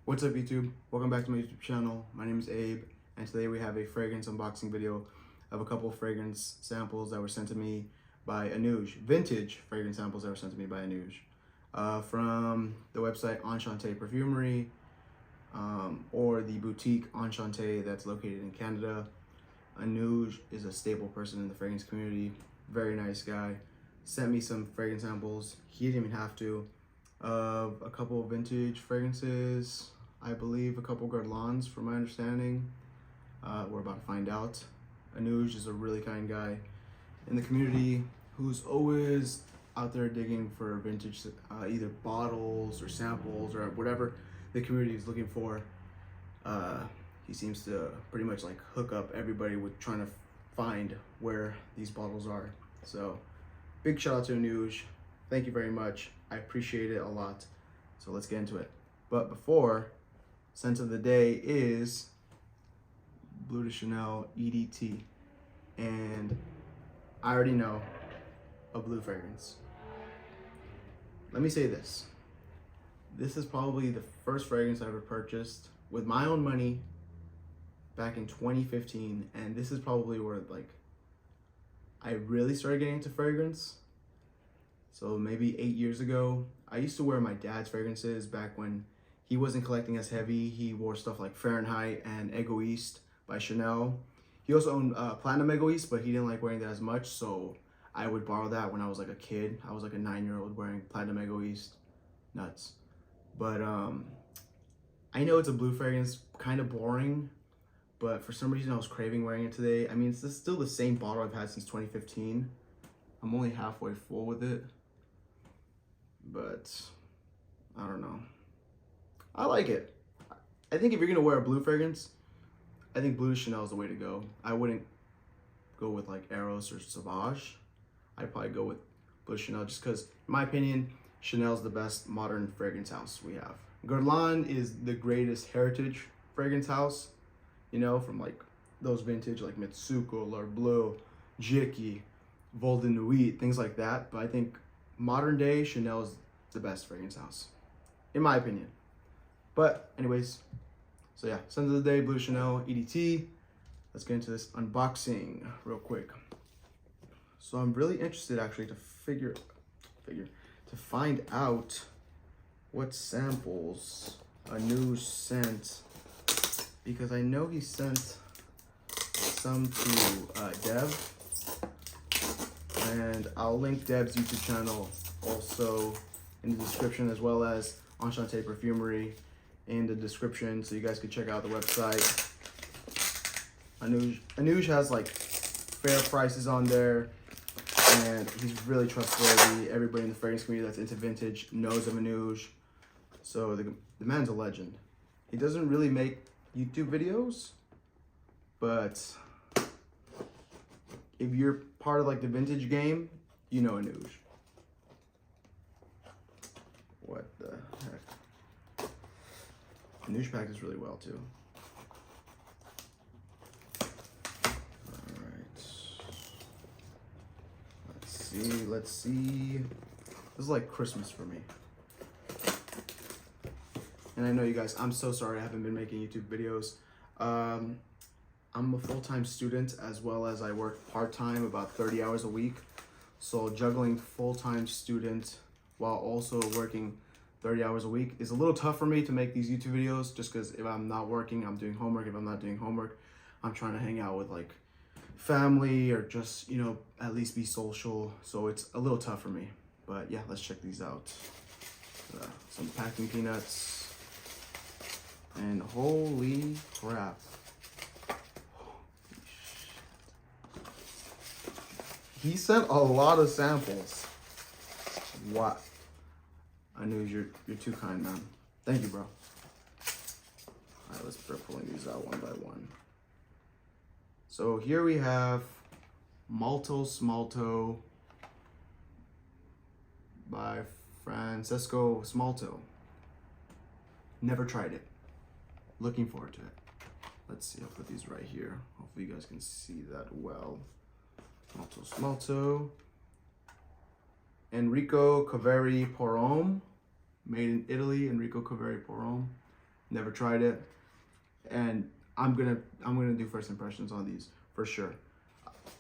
What's up YouTube? Welcome back to my YouTube channel. My name is Abe, and today we have a fragrance unboxing video of a couple of fragrance samples that were sent to me by Anooj. Vintage fragrance samples that were sent to me by Anooj. From the website Enchante Perfumery, or the boutique Enchante that's located in Canada. Anooj is a staple person in the fragrance community. Very nice guy. Sent me some fragrance samples. He didn't even have to. Of a couple of vintage fragrances. I believe a couple Guerlains, from my understanding. We're about to find out. Anooj is a really kind guy in the community who's always out there digging for vintage, either bottles or samples or whatever the community is looking for. He seems to pretty much like hook up everybody with trying to find where these bottles are. So big shout out to Anooj. Thank you very much. I appreciate it a lot. So let's get into it. But before, scent of the day is Bleu de Chanel EDT. And I already know a blue fragrance. Let me say this. This is probably the first fragrance I ever purchased with my own money back in 2015. And this is probably where like I really started getting into fragrance. So maybe 8 years ago. I used to wear my dad's fragrances back when he wasn't collecting as heavy. He wore stuff like Fahrenheit and Egoist by Chanel. He also owned Platinum Egoist, but he didn't like wearing that as much, so I would borrow that when I was like a kid. I was like a 9-year-old wearing Platinum Egoist. Nuts. But I know it's a blue fragrance, kind of boring, but for some reason I was craving wearing it today. I mean, it's still the same bottle I've had since 2015. I'm only halfway full with it. But I don't know. I like it. I think if you're gonna wear a blue fragrance, I think Bleu de Chanel is the way to go. I wouldn't go with like Eros or Sauvage. I'd probably go with Bleu de Chanel just because, in my opinion, Chanel's the best modern fragrance house we have. Guerlain is the greatest heritage fragrance house, you know, from like those vintage like Mitsuko, L'Arbleu, Jicky, Vol de Nuit, things like that. But I think modern day Chanel is the best fragrance house, in my opinion. But anyways, so yeah, scent of the day, Bleu de Chanel EDT. Let's get into this unboxing real quick. So I'm really interested actually to find out what samples Anooj sent, because I know he sent some to Dev. And I'll link Deb's YouTube channel also in the description, as well as Enchante Perfumery in the description, so you guys can check out the website. Anooj has like fair prices on there, and he's really trustworthy. Everybody in the fragrance community that's into vintage knows of Anooj. So the man's a legend. He doesn't really make YouTube videos, but if you're part of like the vintage game, you know Anooj. What the heck? Anooj packed this really well too. Alright. Let's see. This is like Christmas for me. And I know you guys, I'm so sorry I haven't been making YouTube videos. I'm a full-time student, as well as I work part-time, about 30 hours a week. So juggling full-time student while also working 30 hours a week is a little tough for me to make these YouTube videos, just because if I'm not working, I'm doing homework. If I'm not doing homework, I'm trying to hang out with like family, or just, you know, at least be social. So it's a little tough for me. But yeah, let's check these out. Some packing peanuts. And holy crap. He sent a lot of samples. What? Anooj, you're too kind, man. Thank you, bro. All right, let's start pulling these out one by one. So here we have Malto Smalto by Francesco Smalto. Never tried it. Looking forward to it. Let's see, I'll put these right here. Hopefully you guys can see that well. Malto Smalto. Enrico Caveri Porome, made in Italy. Enrico Caveri Porome. Never tried it, and I'm gonna do first impressions on these for sure.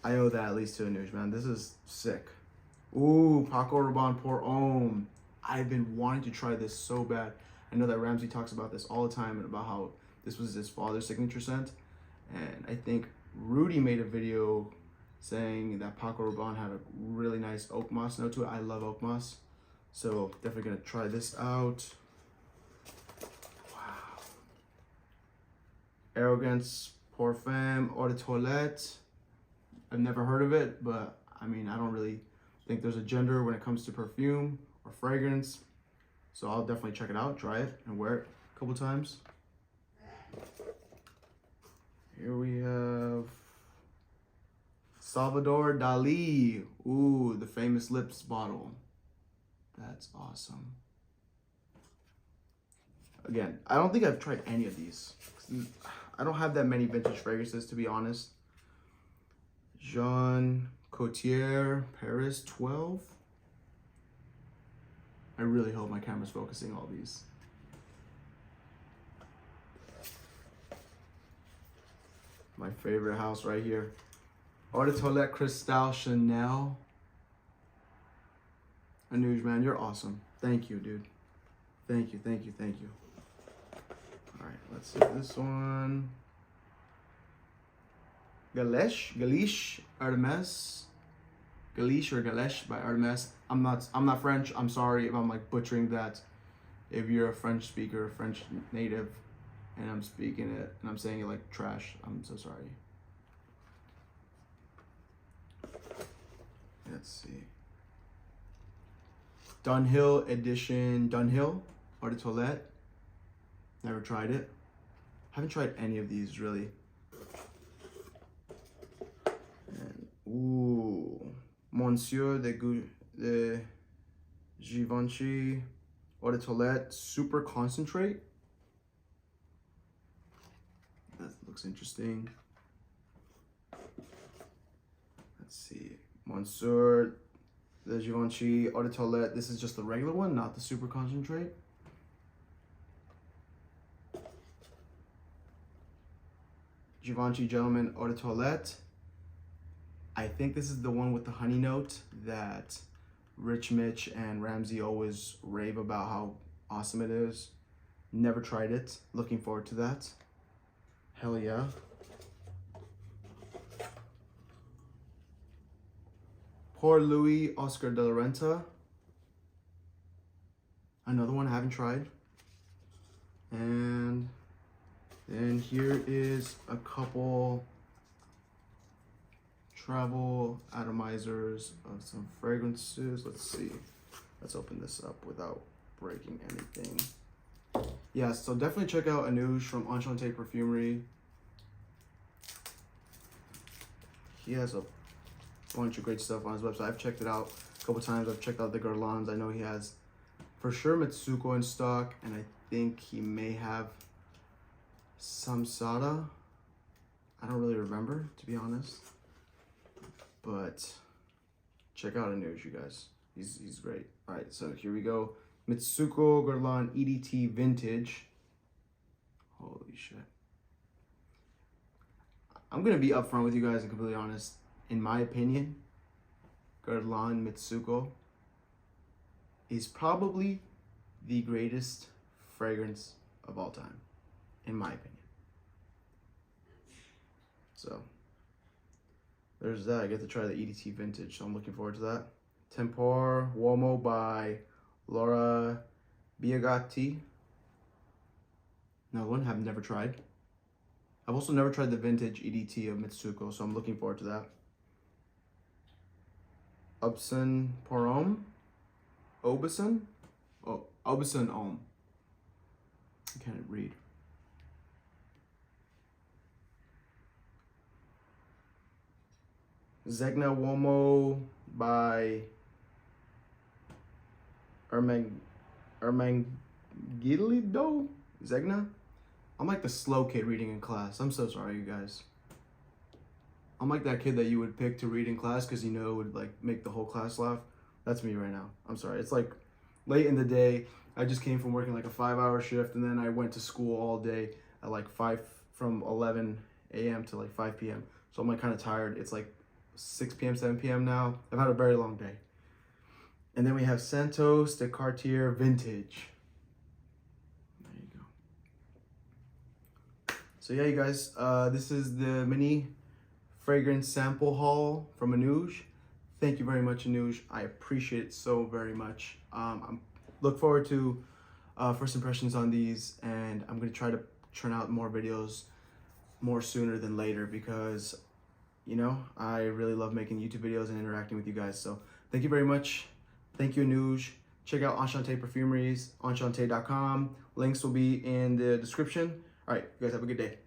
I owe that at least to Anooj, man. This is sick. Ooh, Paco Rabanne Pour Homme. I've been wanting to try this so bad. I know that Ramsey talks about this all the time and about how this was his father's signature scent. And I think Rudy made a video saying that Paco Rabanne had a really nice oak moss note to it. I love oak moss. So definitely gonna try this out. Wow. Arrogance Pour Femme Eau de Toilette. I've never heard of it, but I mean, I don't really think there's a gender when it comes to perfume or fragrance. So I'll definitely check it out, try it, and wear it a couple times. Here we have Salvador Dali. Ooh, the famous lips bottle. That's awesome. Again, I don't think I've tried any of these. I don't have that many vintage fragrances, to be honest. Jean Couturier, Paris 12. I really hope my camera's focusing all these. My favorite house right here. Eau de Toilette Cristal Chanel. Anooj, man, you're awesome. Thank you, dude. Thank you, thank you, thank you. All right, let's see this one. Galish, Hermes. Galish or Galesh by Hermes. I'm not French. I'm sorry if I'm like butchering that. If you're a French speaker, French native, and I'm speaking it and I'm saying it like trash, I'm so sorry. Let's see. Dunhill edition. Dunhill Eau de Toilette. Never tried it. Haven't tried any of these really. And, ooh, Monsieur de Givenchy Eau de Toilette Super Concentrate. That looks interesting. Let's see. Monsieur de Givenchy Eau de Toilette. This is just the regular one, not the Super Concentrate. Givenchy Gentleman Eau de Toilette. I think this is the one with the honey note that Rich Mitch and Ramsey always rave about how awesome it is. Never tried it. Looking forward to that. Hell yeah. Pour Louis Oscar de la Renta. Another one I haven't tried. And then here is a couple travel atomizers of some fragrances. Let's see. Let's open this up without breaking anything. Yeah, so definitely check out Anooj from Enchante Perfumery. He has a bunch of great stuff on his website. I've checked it out a couple times. I've checked out the Guerlains. I know he has for sure Mitsuko in stock, and I think he may have Samsada. I don't really remember, to be honest. But check out Anooj, you guys. He's great. All right, so here we go. Mitsuko Guerlain EDT Vintage. Holy shit. I'm going to be upfront with you guys and completely honest. In my opinion, Guerlain Mitsuko is probably the greatest fragrance of all time, in my opinion. So there's that. I get to try the EDT Vintage, so I'm looking forward to that. Tempor Uomo by Laura Biagatti. Another one I've never tried. I've also never tried the vintage EDT of Mitsuko, so I'm looking forward to that. Aubusson Pour Homme. Aubusson? Oh, Aubusson Homme. I can't read. Zegna Uomo by Ermangilido? Zegna? I'm like the slow kid reading in class. I'm so sorry, you guys. I'm like that kid that you would pick to read in class because you know it would like make the whole class laugh. That's me right now. I'm sorry. It's like late in the day. I just came from working like a 5-hour shift, and then I went to school all day at like from 11 a.m. to like 5 p.m. So I'm like kind of tired. It's like 6 p.m., 7 p.m. now. I've had a very long day. And then we have Santos de Cartier Vintage. There you go. So yeah, you guys, this is the mini fragrance sample haul from Anooj. Thank you very much, Anooj. I appreciate it so very much. I'm look forward to first impressions on these, and I'm gonna try to churn out more videos more sooner than later, because you know I really love making YouTube videos and interacting with you guys. So thank you very much. Thank you, Anooj. Check out Enchante Perfumeries, enchante.com. Links will be in the description. All right, you guys have a good day.